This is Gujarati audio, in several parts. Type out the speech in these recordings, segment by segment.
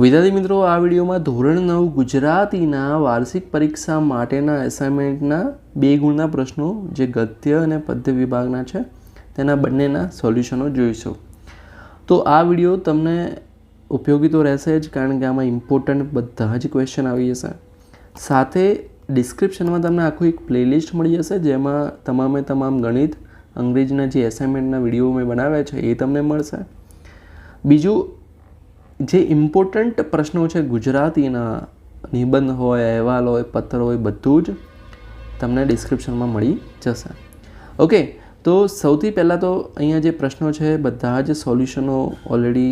વિદ્યાર્થી મિત્રો, આ વિડીયોમાં ધોરણ 9 ગુજરાતીના વાર્ષિક પરીક્ષા માટેના એસાઇનમેન્ટના 2 ગુણના પ્રશ્નો જે ગદ્ય અને પદ્ય વિભાગના છે તેના બંનેના સોલ્યુશનો જોઈશું. તો આ વિડીયો તમને ઉપયોગી તો રહેશે જ, કારણ કે આમાં ઇમ્પોર્ટન્ટ બધા જ ક્વેશ્ચન આવી જશે. સાથે ડિસ્ક્રિપ્શનમાં તમને આખું એક પ્લેલિસ્ટ મળી જશે જેમાં તમામ ગણિત અંગ્રેજીના જે એસાઇનમેન્ટના વિડીયો મેં બનાવ્યા છે એ તમને મળશે. બીજું, જે ઇમ્પોર્ટન્ટ પ્રશ્નો છે ગુજરાતીના, નિબંધ હોય, અહેવાલ હોય, પત્ર હોય, બધું જ તમને ડિસ્ક્રિપ્શનમાં મળી જશે. ઓકે, તો સૌથી પહેલાં તો અહીંયા જે પ્રશ્નો છે બધા જ સોલ્યુશનો ઓલરેડી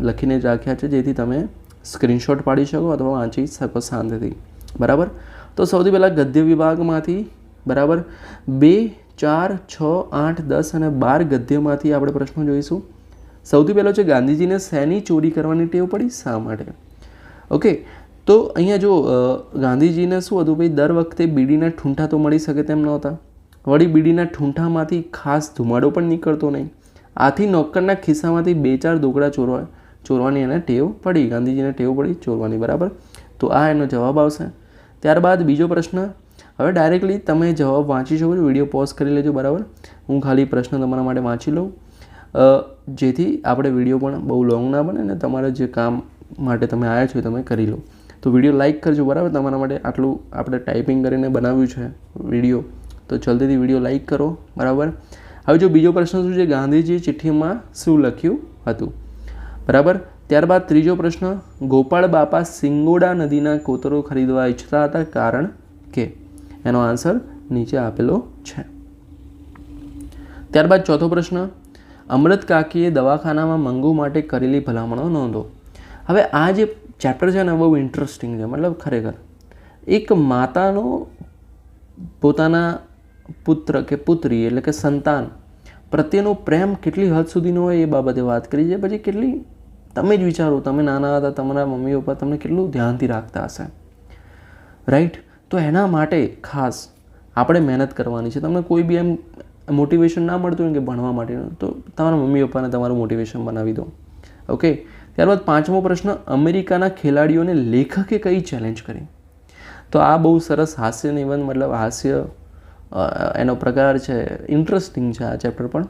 લખીને જ રાખ્યા છે, જેથી તમે સ્ક્રીનશોટ પાડી શકો અથવા વાંચી શકો શાંતિથી. બરાબર. તો સૌથી પહેલાં ગદ્ય વિભાગમાંથી બરાબર 2, 4, 6, 8, 10 અને 12 ગદ્યમાંથી આપણે પ્રશ્નો જોઈશું. સૌથી પહેલો છે, ગાંધીજીને શેની ચોરી કરવાની ટેવ પડી, શા માટે? ઓકે, તો અહીંયા જો ગાંધીજીને શું હતું ભાઈ, દર વખતે બીડીના ઠૂંઠા તો મળી શકે તેમ નહોતા. વળી બીડીના ઠૂંઠામાંથી ખાસ ધુમાડો પણ નીકળતો નહીં. આથી નોકરના ખિસ્સામાંથી 2-4 દોકડા ચોરવાની એને ટેવ પડી. ગાંધીજીને ટેવ પડી ચોરવાની. બરાબર. તો આ એનો જવાબ આવશે. ત્યારબાદ બીજો પ્રશ્ન. હવે ડાયરેક્ટલી તમે જવાબ વાંચી શકો છો, વિડીયો પોઝ કરી લેજો. બરાબર. હું ખાલી પ્રશ્ન તમારા માટે વાંચી લઉં, જેથી આપણે વિડીયો પણ બહુ લોંગ ના બને અને તમારે જે કામ માટે તમે આવ્યા છો એ તમે કરી લો. તો વિડીયો લાઇક કરજો. બરાબર. તમારા માટે આટલું આપણે ટાઈપિંગ કરીને બનાવ્યું છે વિડીયો, તો જલ્દીથી વિડીયો લાઇક કરો. બરાબર. હવે જો બીજો પ્રશ્ન શું છે, ગાંધીજીએ ચિઠ્ઠીમાં શું લખ્યું હતું? બરાબર. ત્યારબાદ ત્રીજો પ્રશ્ન, ગોપાળ બાપા સિંગોડા નદીના કોતરો ખરીદવા ઈચ્છતા હતા, કારણ કે? એનો આન્સર નીચે આપેલો છે. ત્યારબાદ ચોથો પ્રશ્ન, અમૃત કાકીએ દવાખાનામાં મંગુ માટે કરેલી ભલામણો નોંધો. હવે આ જે ચેપ્ટર છે ને બહુ ઇન્ટરેસ્ટિંગ છે. ખરેખર એક માતાનો પોતાના પુત્ર કે પુત્રી એટલે કે સંતાન પ્રત્યેનો પ્રેમ કેટલી હદ સુધીનો હોય એ બાબતે વાત કરી છે. પછી કેટલી, તમે જ વિચારો, તમે નાના હતા, તમારા મમ્મી પપ્પા તમને કેટલું ધ્યાનથી રાખતા હશે, રાઈટ? તો એના માટે ખાસ આપણે મહેનત કરવાની છે. તમને કોઈ બી એમ મોટિવેશન ના મળતું હોય કે ભણવા માટેનું, તો તમારા મમ્મી પપ્પાને તમારું મોટિવેશન બનાવી દો. ઓકે. ત્યારબાદ પાંચમો પ્રશ્ન, અમેરિકાના ખેલાડીઓને લેખકે કઈ ચેલેન્જ કરી? તો આ બહુ સરસ હાસ્ય નિબંધ, હાસ્ય એનો પ્રકાર છે, ઇન્ટરેસ્ટિંગ છે આ ચેપ્ટર પણ.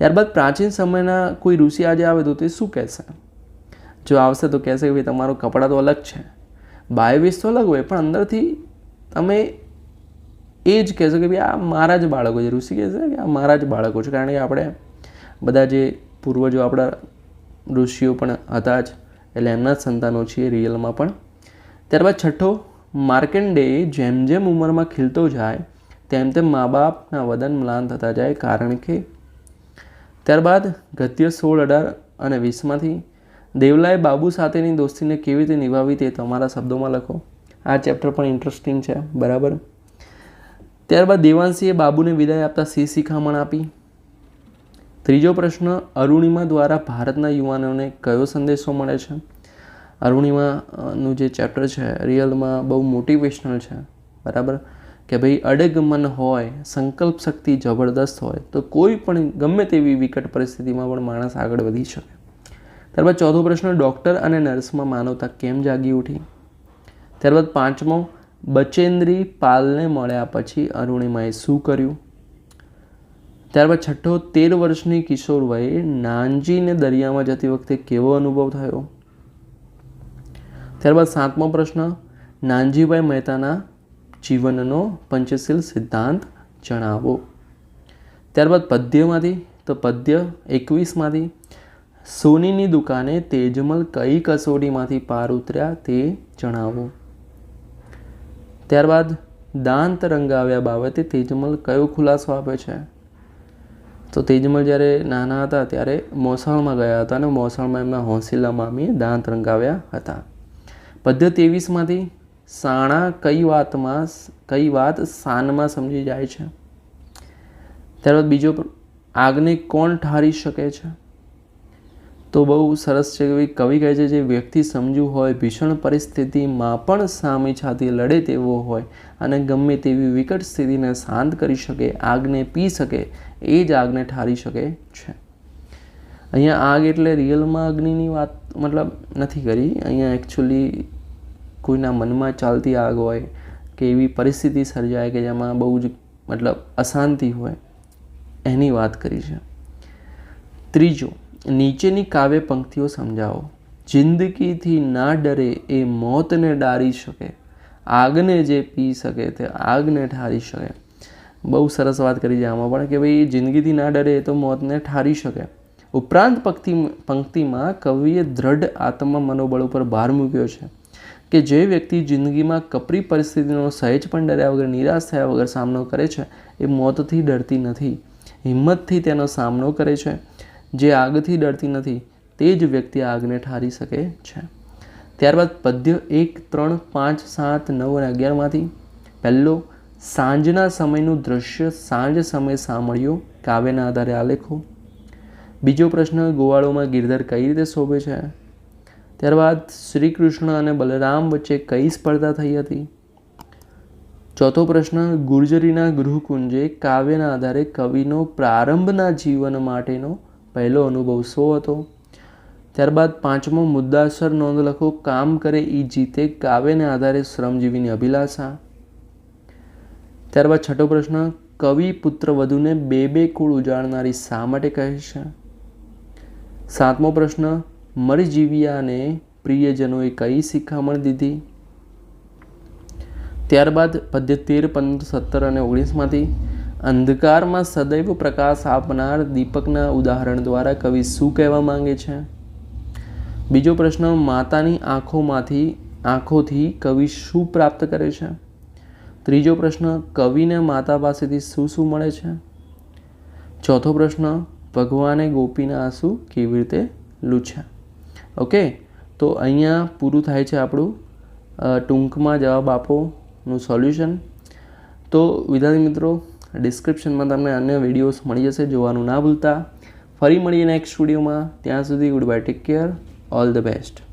ત્યારબાદ પ્રાચીન સમયના કોઈ ઋષિ આજે આવે તો તે શું કહેશે? જો આવશે તો કહેશે કે ભાઈ તમારો કપડાં તો અલગ છે, બાયવેશ તો અલગ હોય, પણ અંદરથી તમે એ જ કહેશો કે ભાઈ આ મારા જ બાળકો છે. ઋષિ કહેશે કે આ મારા જ બાળકો છે, કારણ કે આપણે બધા જે પૂર્વજો આપણા ઋષિઓ પણ હતા જ, એટલે એમના જ સંતાનો છીએ રિયલમાં પણ. ત્યારબાદ છઠ્ઠો, માર્કંડેય જેમ જેમ ઉંમરમાં ખીલતો જાય તેમ તેમ મા બાપના વદન મ્લાન થતા જાય, કારણ કે? ત્યારબાદ ગદ્ય 16, 18 અને 20માંથી દેવલાએ બાબુ સાથેની દોસ્તીને કેવી રીતે નિભાવી તે તમારા શબ્દોમાં લખો. આ ચેપ્ટર પણ ઇન્ટરેસ્ટિંગ છે. બરાબર. ત્યારબાદ દેવાંશીએ બાબુને વિદાય આપતા શિખામણ આપી. ત્રીજો પ્રશ્ન, અરુણિમા દ્વારા ભારતના યુવાનોને કયો સંદેશો મળે છે? અરુણિમાનું જે ચેપ્ટર છે રિયલમાં બહુ મોટિવેશનલ છે. બરાબર. કે ભાઈ અડગ મન હોય, સંકલ્પ શક્તિ જબરદસ્ત હોય તો કોઈ પણ ગમે તેવી વિકટ પરિસ્થિતિમાં પણ માણસ આગળ વધી શકે. ત્યારબાદ ચોથો પ્રશ્ન, ડૉક્ટર અને નર્સમાં માનવતા કેમ જાગી ઉઠી? ત્યારબાદ પાંચમો, બચેન્દ્રી પાલને મળ્યા પછી અરુણિમાએ શું કર્યું? ત્યારબાદ છઠ્ઠો, 13 વર્ષની કિશોર વયે નાનજીને દરિયામાં જતી વખતે કેવો અનુભવ થયો? ત્યારબાદ સાતમો પ્રશ્ન, નાનજીભાઈ મહેતાના જીવનનો પંચશીલ સિદ્ધાંત જણાવો. ત્યારબાદ પદ્યમાંથી, તો પદ્ય 21માંથી, સોનીની દુકાને તેજમલ કઈ કસોટીમાંથી પાર ઉતર્યા તે જણાવો. ત્યારબાદ દાંત રંગાવ્યા બાબતે તેજમલ કયો ખુલાસો આપે છે? તો તેજમલ જ્યારે નાના હતા ત્યારે મોસાળમાં ગયા હતા અને મોસાળમાં એમના હોંસીલા મામીએ દાંત રંગાવ્યા હતા. પદ્ય 23માંથી, સાણા કઈ વાત સાનમાં સમજી જાય છે? ત્યારબાદ બીજો, આગને કોણ ઠારી શકે છે? તો બહુ સરસ છે. કવિ કહે છે જે વ્યક્તિ સમજુ હોય, ભીષણ પરિસ્થિતિમાં પણ સામી છાતી લડે તેવો હોય અને ગમે તેવી વિકટ સ્થિતિને શાંત કરી શકે, આગને પી શકે, એ જ આગને ઠારી શકે છે. અહીંયા આગ એટલે રિયલમાં અગ્નિની વાત મતલબ નથી કરી. અહીંયા એકચ્યુઅલી કોઈના મનમાં ચાલતી આગ હોય કે એવી પરિસ્થિતિ સર્જાય કે જેમાં બહુ જ મતલબ અશાંતિ હોય એની વાત કરી છે. ત્રીજો, નીચેની કાવ્ય પંક્તિઓ સમજાવો. જિંદગીથી ના ડરે એ મોતને ડારી શકે, આગને જે પી શકે તે આગને ઠારી શકે. બહુ સરસ વાત કરી છે આમાં પણ કે ભાઈ જિંદગીથી ના ડરે એ તો મોતને ઠારી શકે. ઉપરાંત પંક્તિમાં કવિએ દ્રઢ આત્મા મનોબળ ઉપર ભાર મૂક્યો છે કે જે વ્યક્તિ જિંદગીમાં કપરી પરિસ્થિતિનો સહેજ પણ ડર્યા વગર, નિરાશ થયા વગર સામનો કરે છે એ મોતથી ડરતી નથી, હિંમતથી તેનો સામનો કરે છે. જે આગથી ડરતી નથી તે જ વ્યક્તિ આગને ઠારી શકે છે. ત્યારબાદ પદ્ય 1, 3, 5, 7, 9 અને 11માંથી પહેલો, સાંજના સમયનું દૃશ્ય સાંજ સમય સાંભળ્યો, કાવ્યના આધારે આલેખો. બીજો પ્રશ્ન, ગોવાળોમાં ગિરધર કઈ રીતે શોભે છે. ત્યારબાદ શ્રી કૃષ્ણ અને બલરામ વચ્ચે કઈ સ્પર્ધા થઈ હતી. ચોથો પ્રશ્ન, ગુર્જરીના ગૃહકુંજે કાવ્યના આધારે કવિનો પ્રારંભના જીવન માટેનો પહેલો અનુભવ શો હતો. ત્યારબાદ પાંચમો, મુદ્દાસર નોંધ લખો, કામ કરે ઈ જીતે, કાવ્યને આધારે શ્રમજીવીની અભિલાષા. ત્યારબાદ છઠ્ઠો પ્રશ્ન, કવિ પુત્ર વધુને બે કુળ ઉજાડનારી શા માટે કહે છે. સાતમો પ્રશ્ન, મરજીવિયાને પ્રિયજનોએ કઈ શિખામણ દીધી. ત્યારબાદ પદ્ય 13, 15, 17 અને 19માંથી અંધકારમાં સદૈવ પ્રકાશ આપનાર દીપકના ઉદાહરણ દ્વારા કવિ શું કહેવા માંગે છે. બીજો પ્રશ્ન, માતાની આંખોથી કવિ શું પ્રાપ્ત કરે છે. ત્રીજો પ્રશ્ન, કવિને માતા પાસેથી શું મળે છે. ચોથો પ્રશ્ન, ભગવાને ગોપીના આંસુ કેવી રીતે લૂછ્યા. ઓકે, તો અહીંયા પૂરું થાય છે આપણું ટૂંકમાં જવાબ આપોનું સોલ્યુશન. તો વિદ્યાર્થી મિત્રો, ડિસ્ક્રિપ્શનમાં તમને અન્ય વિડીયોઝ મળી જશે, જોવાનું ના ભૂલતા. ફરી મળીએ નેક્સ્ટ વિડીયોમાં. ત્યાં સુધી good bye, take care, all the best.